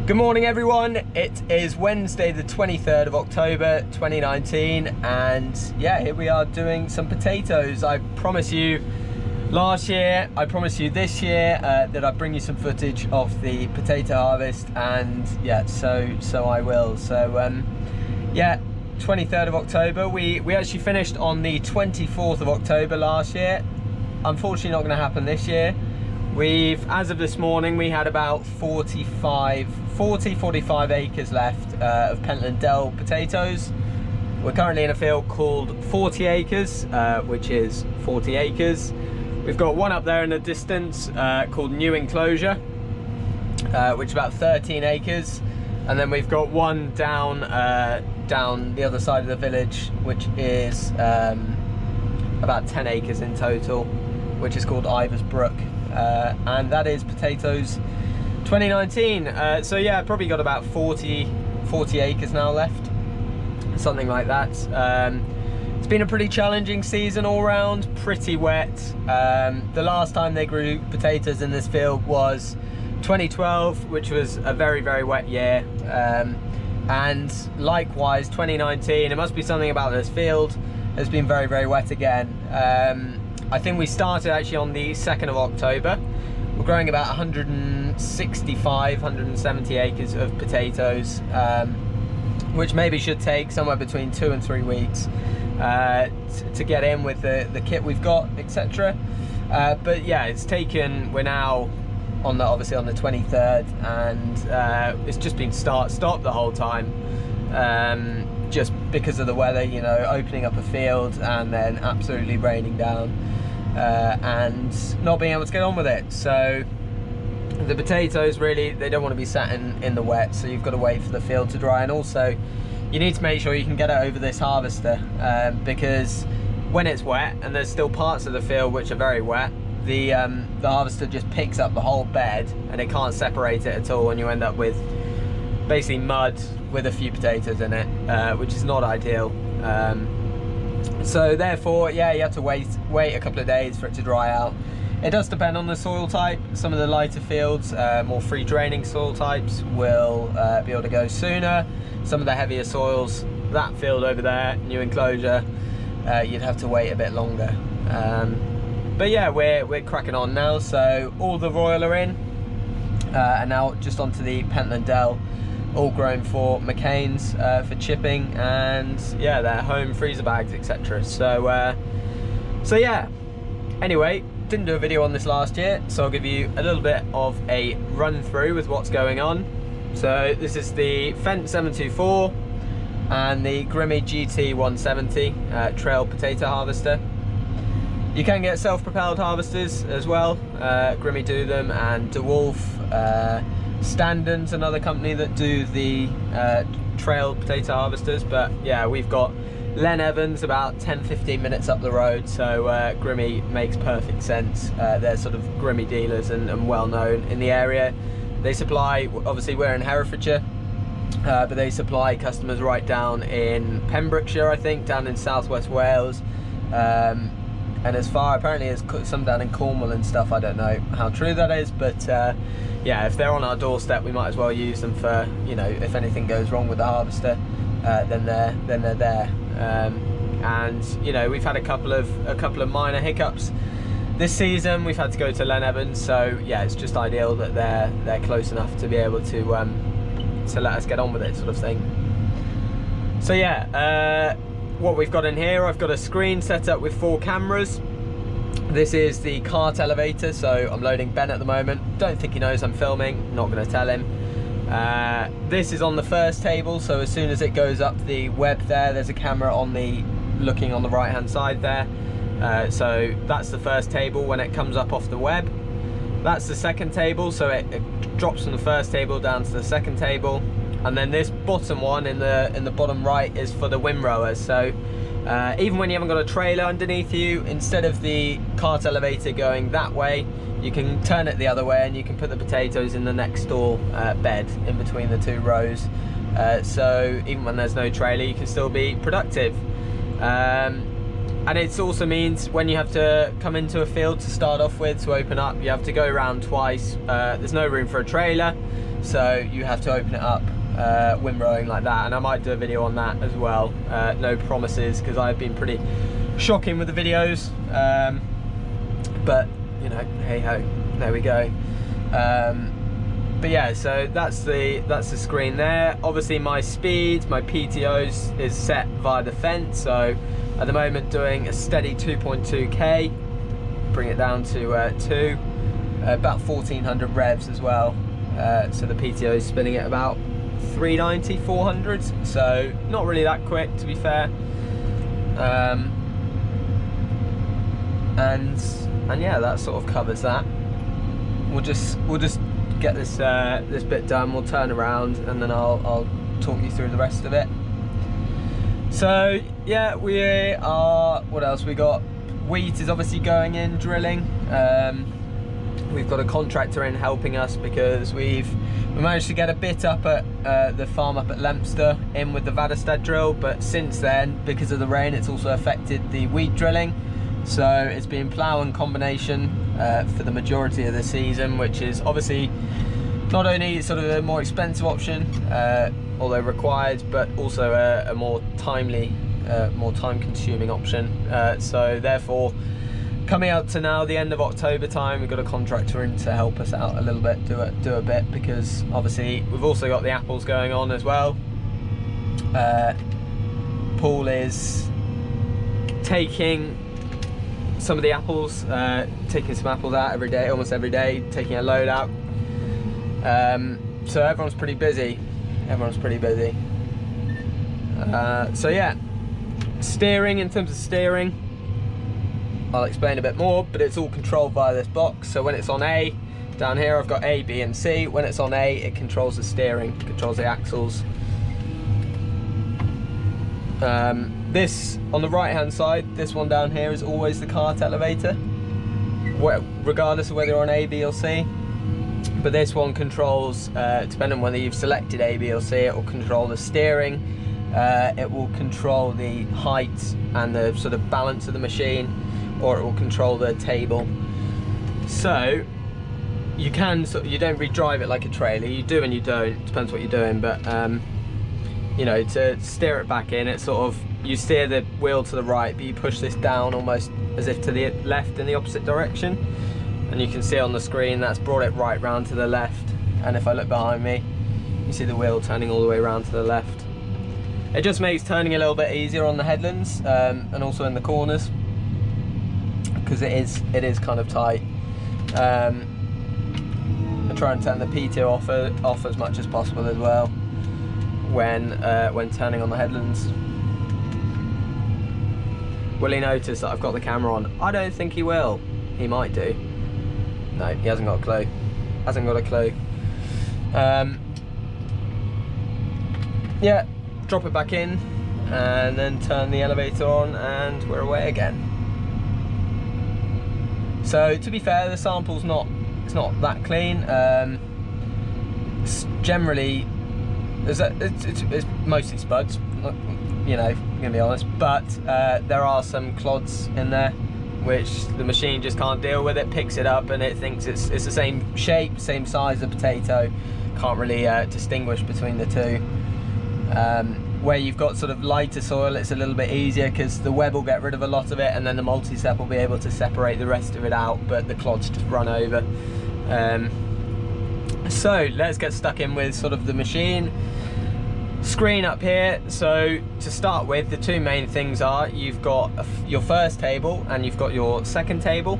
Good morning everyone, it is Wednesday the 23rd of October 2019 and yeah, here we are doing some potatoes. I promised you last year, I promised you this year that I'd bring you some footage of the potato harvest, and yeah, so I will. So yeah, 23rd of October, we actually finished on the 24th of October last year. Unfortunately not going to happen this year. As of this morning, we had about 45 acres left of Pentland Dell potatoes. We're currently in a field called 40 acres, which is 40 acres. We've got one up there in the distance called New Enclosure, which is about 13 acres. And then we've got one down the other side of the village, which is about 10 acres in total, which is called Ivers Brook. And that is potatoes 2019. So yeah, probably got about 40 acres now left, something like that. It's been a pretty challenging season all round, pretty wet. The last time they grew potatoes in this field was 2012, which was a very wet year. And likewise 2019, it must be something about this field, has been very wet again. I think we started actually on the 2nd of October. We're growing about 170 acres of potatoes, which maybe should take somewhere between 2 and 3 weeks to get in with the kit we've got, etc. But yeah, it's taken, we're now on obviously on the 23rd, and it's just been start-stop the whole time. Just because of the weather, you know, opening up a field and then absolutely raining down and not being able to get on with it. So the potatoes, really, they don't want to be sat in the wet, so you've got to wait for the field to dry. And also you need to make sure you can get it over this harvester, because when it's wet and there's still parts of the field which are very wet, the harvester just picks up the whole bed and it can't separate it at all, and you end up with basically mud with a few potatoes in it, which is not ideal. So therefore, yeah, you have to wait a couple of days for it to dry out. It does depend on the soil type. Some of the lighter fields, more free draining soil types, will be able to go sooner. Some of the heavier soils, that field over there, New Enclosure, you'd have to wait a bit longer. But yeah, we're cracking on now. So all the royal are in, and now just onto the Pentland Dell, all grown for McCain's for chipping, and yeah, they're home freezer bags, etc. So yeah, anyway, didn't do a video on this last year, so I'll give you a little bit of a run through with what's going on. So this is the Fendt 724 and the Grimme GT170 trail potato harvester. You can get self-propelled harvesters as well. Grimme do them, and DeWolf, Standon's another company that do the trail potato harvesters. But yeah, we've got Len Evans about 10-15 minutes up the road, so Grimme makes perfect sense. They're sort of Grimme dealers and well known in the area. They supply, obviously we're in Herefordshire, but they supply customers right down in Pembrokeshire, I think, down in southwest Wales, and as far apparently as some down in Cornwall and stuff. I don't know how true that is, but yeah, if they're on our doorstep, we might as well use them for, you know, if anything goes wrong with the harvester, then they're there. And you know, we've had a couple of minor hiccups this season. We've had to go to Len Evans, so yeah, it's just ideal that they're close enough to be able to let us get on with it, sort of thing. So yeah, what we've got in here, I've got a screen set up with 4 cameras. This is the cart elevator, so I'm loading Ben at the moment. Don't think he knows I'm filming, not going to tell him. This is on the first table, so as soon as it goes up the web there's a camera looking on the right hand side there. So that's the first table when it comes up off the web. That's the second table, so it drops from the first table down to the second table. And then this bottom one in the bottom right is for the windrowers. So even when you haven't got a trailer underneath you, instead of the cart elevator going that way, you can turn it the other way and you can put the potatoes in the next door bed in between the 2 rows. So even when there's no trailer, you can still be productive. And it also means when you have to come into a field to start off with, to open up, you have to go around twice. There's no room for a trailer, so you have to open it up windrowing like that, and I might do a video on that as well. No promises, because I've been pretty shocking with the videos, but you know, hey ho, there we go. But yeah, so that's the screen there. Obviously my speed, my PTOs is set via the Fendt, so at the moment doing a steady 2.2k, bring it down to 2, about 1400 revs as well. So the PTO is spinning at about 390, 400, so not really that quick, to be fair. And yeah, that sort of covers that. We'll just get this this bit done. We'll turn around and then I'll talk you through the rest of it. So yeah, we are, what else we got? Wheat is obviously going in, drilling. We've got a contractor in helping us because we managed to get a bit up at the farm up at Lempster in with the Vadestad drill, but since then, because of the rain, it's also affected the wheat drilling. So it's been plough and combination for the majority of the season, which is obviously not only sort of a more expensive option, although required, but also a more timely, more time-consuming option. So therefore, coming out to now the end of October time, we've got a contractor in to help us out a little bit, do a bit, because obviously we've also got the apples going on as well. Paul is taking some of the apples, taking some apples out every day, almost every day, taking a load out. So everyone's pretty busy. So yeah, steering, in terms of steering, I'll explain a bit more, but it's all controlled via this box. So when it's on A, down here I've got A, B and C. When it's on A, it controls the steering, controls the axles. This, on the right hand side, this one down here is always the cart elevator, regardless of whether you're on A, B or C. But this one controls, depending on whether you've selected A, B or C, it will control the steering, it will control the height and the sort of balance of the machine, or it will control the table. So you can, you don't re-drive it like a trailer, you do and you don't, depends what you're doing, but you know, to steer it back in, it's sort of, you steer the wheel to the right, but you push this down almost as if to the left in the opposite direction. And you can see on the screen that's brought it right round to the left. And if I look behind me, you see the wheel turning all the way around to the left. It just makes turning a little bit easier on the headlands, and also in the corners, because it is kind of tight. I try and turn the PTO off as much as possible as well when turning on the headlands. Will he notice that I've got the camera on? I don't think he will. He might do. No, he hasn't got a clue. Hasn't got a clue. Yeah, drop it back in and then turn the elevator on and we're away again. So to be fair, the sample's not that clean. Generally, it's mostly spuds, you know, I'm gonna be honest, but there are some clods in there which the machine just can't deal with. It picks it up and it thinks it's the same shape, same size of potato, can't really distinguish between the two. Where you've got sort of lighter soil, it's a little bit easier because the web will get rid of a lot of it and then the multi-sep will be able to separate the rest of it out, but the clods just run over. So let's get stuck in with sort of the machine. Screen up here. So to start with, the two main things are you've got your first table and you've got your second table.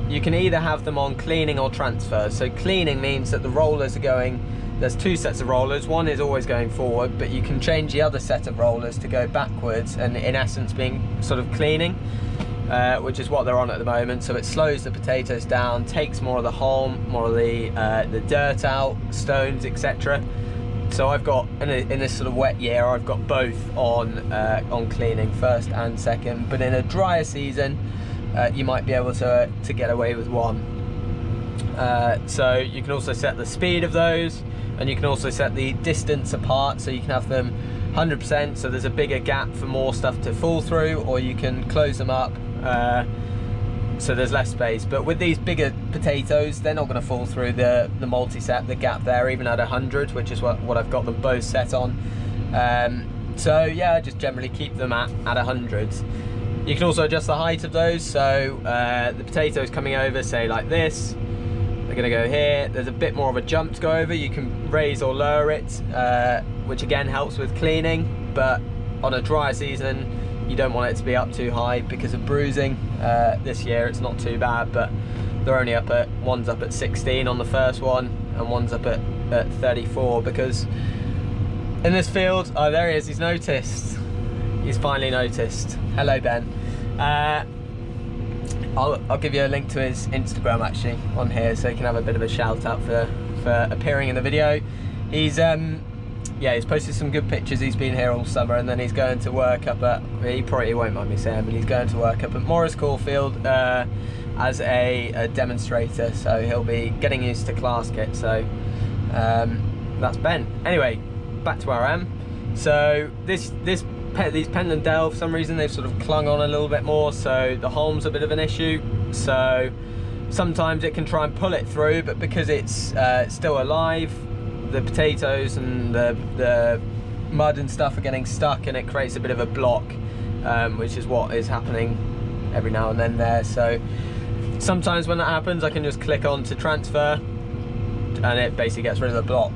You can either have them on cleaning or transfer. So cleaning means that the rollers are going, there's two sets of rollers, one is always going forward, but you can change the other set of rollers to go backwards, and in essence being sort of cleaning, which is what they're on at the moment. So it slows the potatoes down, takes more of the hulm, more of the dirt out, stones, etc. So I've got, in this sort of wet year, I've got both on cleaning, first and second, but in a drier season, you might be able to get away with one. So you can also set the speed of those, and you can also set the distance apart, so you can have them 100%, so there's a bigger gap for more stuff to fall through, or you can close them up so there's less space. But with these bigger potatoes, they're not going to fall through the multi-set, the gap there, even at 100, which is what I've got them both set on. So yeah, I just generally keep them at 100. You can also adjust the height of those, so the potatoes coming over, say like this, they're going to go here. There's a bit more of a jump to go over. You can raise or lower it, which again helps with cleaning, but on a dry season you don't want it to be up too high because of bruising. This year it's not too bad, but they're only up at, one's up at 16 on the first one and one's up at 34, because in this field, oh there he is, he's noticed. He's finally noticed. Hello Ben. I'll give you a link to his Instagram actually on here, so you can have a bit of a shout out for appearing in the video. He's yeah, he's posted some good pictures. He's been here all summer, and then he's going to work up at, he probably won't mind me saying, but he's going to work up at Morris Caulfield as a demonstrator, so he'll be getting used to class kit. So that's Ben. Anyway, back to where I am. So these Pendant Dell, for some reason they've sort of clung on a little bit more, so the home's a bit of an issue. So sometimes it can try and pull it through, but because it's still alive, the potatoes and the mud and stuff are getting stuck, and it creates a bit of a block, which is what is happening every now and then there. So sometimes when that happens, I can just click on to transfer and it basically gets rid of the block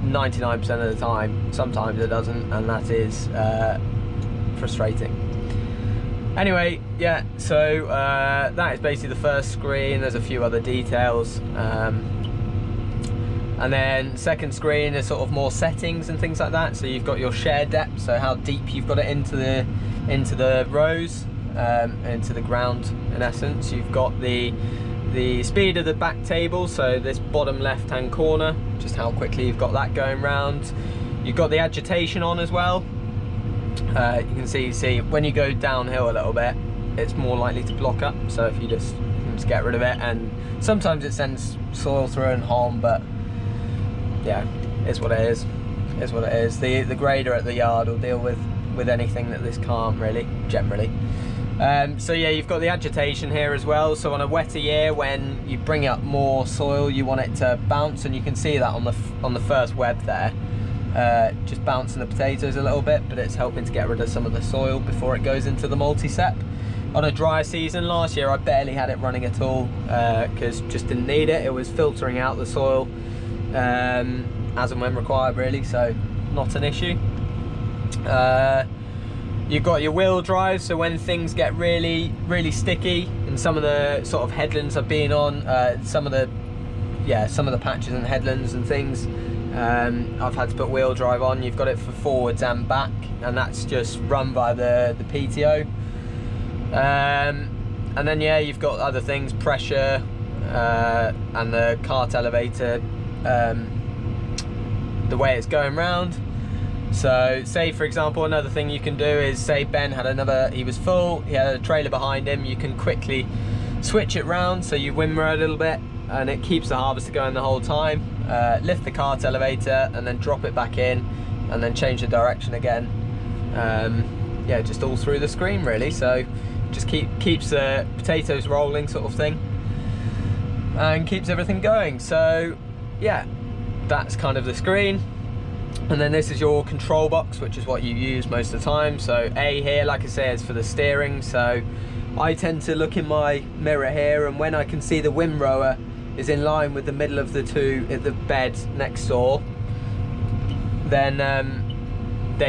99% of the time. Sometimes it doesn't, and that is frustrating. Anyway, yeah, so that is basically the first screen. There's a few other details, and then second screen is sort of more settings and things like that. So you've got your share depth, so how deep you've got it into the rows, into the ground in essence. You've got the speed of the back table, so this bottom left hand corner, just how quickly you've got that going round. You've got the agitation on as well. You can see when you go downhill a little bit, it's more likely to block up, so if you just get rid of it, and sometimes it sends soil through and harm, but yeah, it's what it is. It's what it is. The grader at the yard will deal with anything that this can't really, generally. So yeah, you've got the agitation here as well. So on a wetter year, when you bring up more soil, you want it to bounce, and you can see that on the first web there, just bouncing the potatoes a little bit, but it's helping to get rid of some of the soil before it goes into the multi-sep. On a dry season last year, I barely had it running at all, because just didn't need it. It was filtering out the soil as and when required really, so not an issue. You've got your wheel drive, so when things get really sticky, and some of the sort of headlands I've been on, some of the patches and headlands and things, I've had to put wheel drive on. You've got it for forwards and back, and that's just run by the PTO. And then yeah, you've got other things, pressure, and the cart elevator, the way it's going round. So say for example, another thing you can do is, say Ben had he was full, he had a trailer behind him, you can quickly switch it round, so you windrow a little bit and it keeps the harvester going the whole time. Lift the cart elevator and then drop it back in, and then change the direction again. Yeah, just all through the screen really, so just keeps the potatoes rolling sort of thing, and keeps everything going. So yeah, that's kind of the screen. And then this is your control box, which is what you use most of the time. So A here, like I say, is for the steering. So I tend to look in my mirror here, and when I can see the windrower is in line with the middle of the the bed next door, then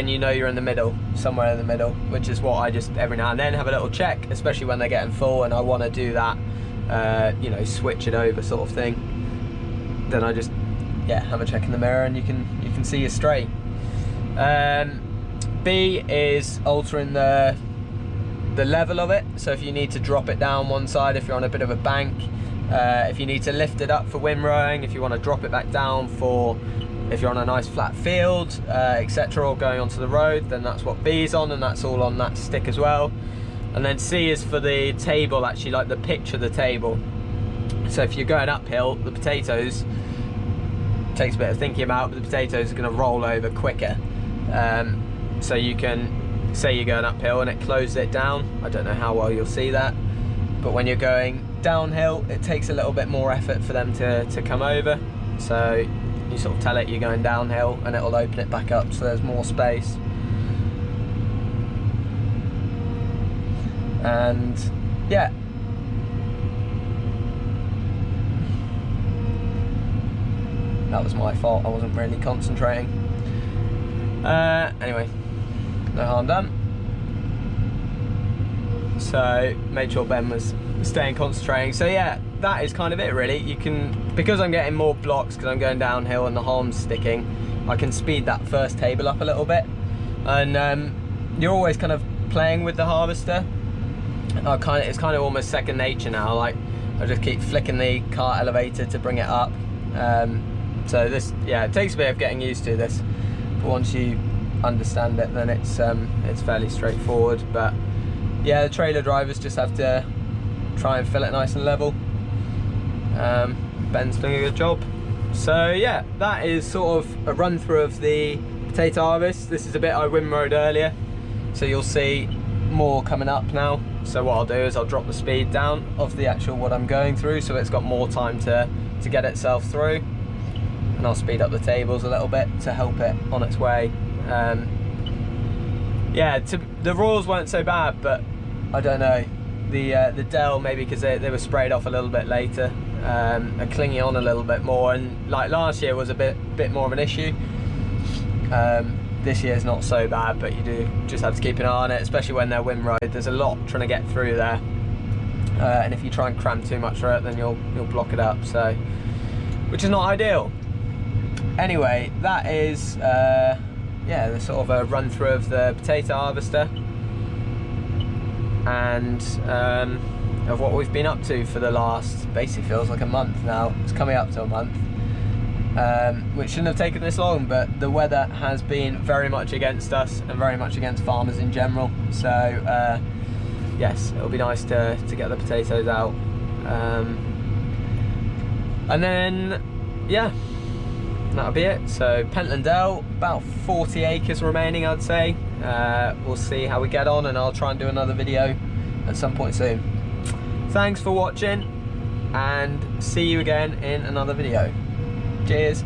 you know you're in the middle, somewhere in the middle, which is what I just every now and then have a little check, especially when they're getting full and I want to do that, you know, switch it over sort of thing. Then I just have a check in the mirror, and you can see you're straight. B is altering the level of it, so if you need to drop it down one side, if you're on a bit of a bank, if you need to lift it up for windrowing, if you want to drop it back down for if you're on a nice flat field, etc., or going onto the road, then that's what B is on, and that's all on that stick as well. And then C is for the table, actually, like the pitch of the table. So if you're going uphill, the potatoes, takes a bit of thinking about, but the potatoes are going to roll over quicker. So you can say you're going uphill and it closes it down. I don't know how well you'll see that, but when you're going downhill, it takes a little bit more effort for them to come over. So you sort of tell it you're going downhill and it'll open it back up so there's more space. And yeah, that was my fault, I wasn't really concentrating. Anyway, no harm done. So made sure Ben was staying concentrating. So yeah, that is kind of it really. You can, because I'm getting more blocks because I'm going downhill and the harm's sticking, I can speed that first table up a little bit. And you're always kind of playing with the harvester. It's kind of almost second nature now. Like, I just keep flicking the cart elevator to bring it up. So this, yeah, it takes a bit of getting used to this, but once you understand it, then it's fairly straightforward. But yeah, the trailer drivers just have to try and fill it nice and level. Ben's doing a good job. So yeah, that is sort of a run through of the potato harvest. This is a bit I windrowed earlier, so you'll see more coming up now. So what I'll do is I'll drop the speed down of the actual what I'm going through, so it's got more time to get itself through, and I'll speed up the tables a little bit to help it on its way. Yeah, the raws weren't so bad, but I don't know, the Dell, maybe because they were sprayed off a little bit later, are clinging on a little bit more, and like last year was a bit more of an issue. This year's not so bad, but you do just have to keep an eye on it, especially when they're windrowed. There's a lot trying to get through there, and if you try and cram too much for it, then you'll block it up. So, which is not ideal. Anyway, that is yeah, the sort of a run through of the potato harvester and of what we've been up to for the last, basically feels like a month now. It's coming up to a month. Which shouldn't have taken this long, but the weather has been very much against us and very much against farmers in general. So yes, it'll be nice to get the potatoes out. And then yeah, that'll be it. So Pentland Dell, about 40 acres remaining, I'd say. We'll see how we get on, and I'll try and do another video at some point soon. Thanks for watching, and see you again in another video. Cheers.